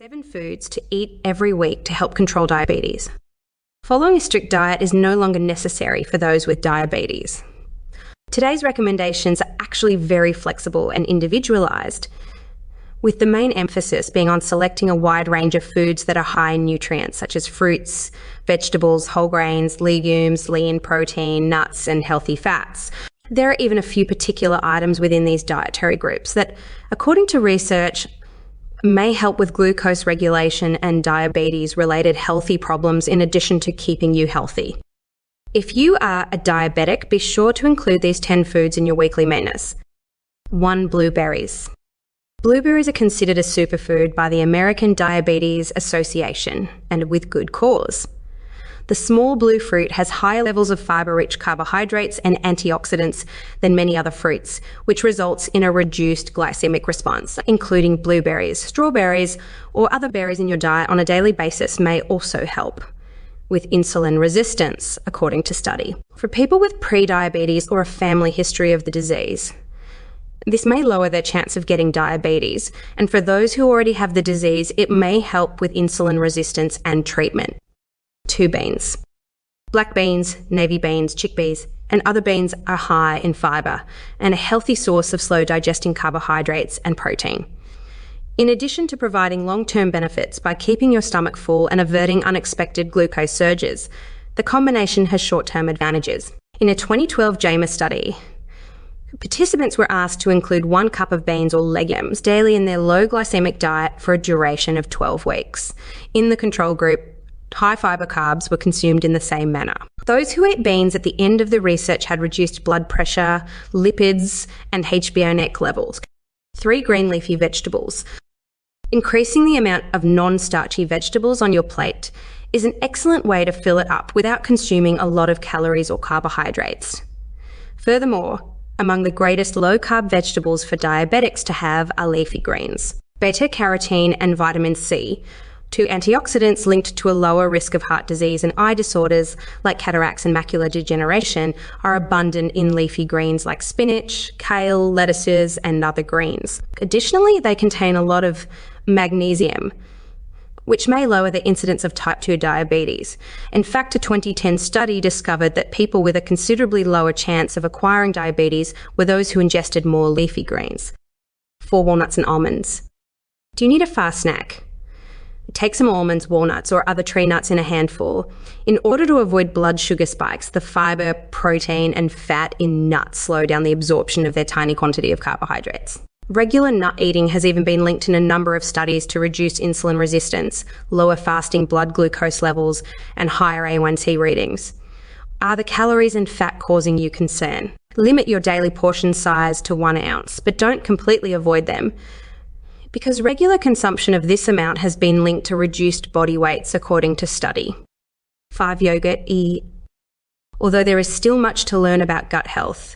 7 foods to eat every week to help control diabetes. Following a strict diet is no longer necessary for those with diabetes. Today's recommendations are actually very flexible and individualized, with the main emphasis being on selecting a wide range of foods that are high in nutrients, such as fruits, vegetables, whole grains, legumes, lean protein, nuts, and healthy fats. There are even a few particular items within these dietary groups that, according to research, may help with glucose regulation and diabetes-related healthy problems in addition to keeping you healthy. If you are a diabetic, be sure to include these 10 foods in your weekly menus. 1. Blueberries. Blueberries are considered a superfood by the American Diabetes Association, and with good cause. The small blue fruit has higher levels of fiber-rich carbohydrates and antioxidants than many other fruits, which results in a reduced glycemic response. Including blueberries, strawberries, or other berries in your diet on a daily basis may also help with insulin resistance, according to study. For people with pre-diabetes or a family history of the disease, this may lower their chance of getting diabetes, and for those who already have the disease, it may help with insulin resistance and treatment. 2. Beans. Black beans, navy beans, chickpeas, and other beans are high in fiber and a healthy source of slow-digesting carbohydrates and protein. In addition to providing long-term benefits by keeping your stomach full and averting unexpected glucose surges, the combination has short-term advantages. In a 2012 JAMA study, participants were asked to include 1 cup of beans or legumes daily in their low glycemic diet for a duration of 12 weeks. In the control group, high fiber carbs were consumed in the same manner. Those who ate beans at the end of the research had reduced blood pressure, lipids, and HbA1c levels. 3. Green leafy vegetables. Increasing the amount of non-starchy vegetables on your plate is an excellent way to fill it up without consuming a lot of calories or carbohydrates. Furthermore, among the greatest low-carb vegetables for diabetics to have are leafy greens. Beta-carotene and vitamin C, 2 antioxidants linked to a lower risk of heart disease and eye disorders like cataracts and macular degeneration, are abundant in leafy greens like spinach, kale, lettuces, and other greens. Additionally, they contain a lot of magnesium, which may lower the incidence of type 2 diabetes. In fact, a 2010 study discovered that people with a considerably lower chance of acquiring diabetes were those who ingested more leafy greens. 4. Walnuts and almonds. Do you need a fast snack? Take some almonds, walnuts, or other tree nuts in a handful. In order to avoid blood sugar spikes, the fiber, protein, and fat in nuts slow down the absorption of their tiny quantity of carbohydrates. Regular nut eating has even been linked in a number of studies to reduce insulin resistance, lower fasting blood glucose levels, and higher A1C readings. Are the calories and fat causing you concern? Limit your daily portion size to 1 ounce, but don't completely avoid them, because regular consumption of this amount has been linked to reduced body weights, according to study. 5. Yogurt. Although there is still much to learn about gut health,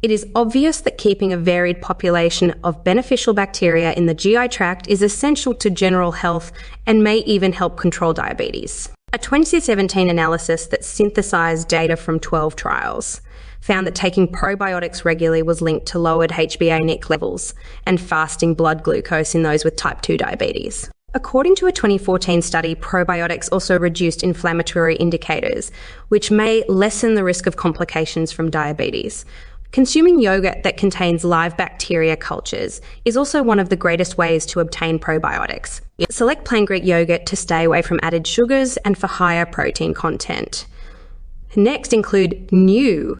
it is obvious that keeping a varied population of beneficial bacteria in the GI tract is essential to general health and may even help control diabetes. A 2017 analysis that synthesized data from 12 trials found that taking probiotics regularly was linked to lowered HbA1c levels and fasting blood glucose in those with type 2 diabetes. According to a 2014 study, probiotics also reduced inflammatory indicators, which may lessen the risk of complications from diabetes. Consuming yogurt that contains live bacteria cultures is also one of the greatest ways to obtain probiotics. Select plain Greek yogurt to stay away from added sugars and for higher protein content. Next include new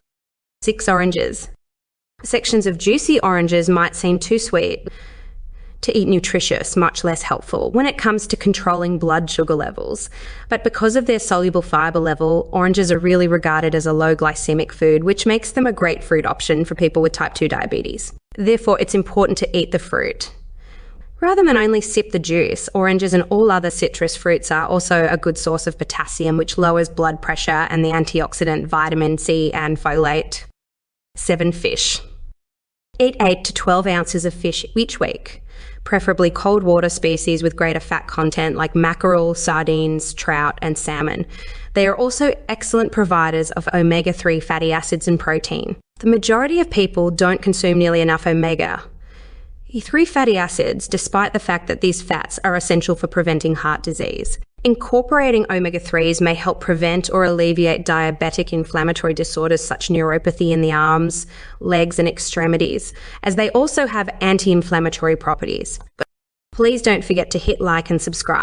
6 oranges. Sections of juicy oranges might seem too sweet to eat nutritious, much less helpful when it comes to controlling blood sugar levels. But because of their soluble fiber level, oranges are really regarded as a low glycemic food, which makes them a great fruit option for people with type 2 diabetes. Therefore, it's important to eat the fruit rather than only sip the juice. Oranges and all other citrus fruits are also a good source of potassium, which lowers blood pressure, and the antioxidant vitamin C and folate. 7. Fish. Eat 8 to 12 ounces of fish each week, preferably cold water species with greater fat content like mackerel, sardines, trout, and salmon. They are also excellent providers of omega-3 fatty acids and protein. The majority of people don't consume nearly enough omega, E3 fatty acids, despite the fact that these fats are essential for preventing heart disease. Incorporating omega-3s may help prevent or alleviate diabetic inflammatory disorders such as neuropathy in the arms, legs, and extremities, as they also have anti-inflammatory properties. But please don't forget to hit like and subscribe.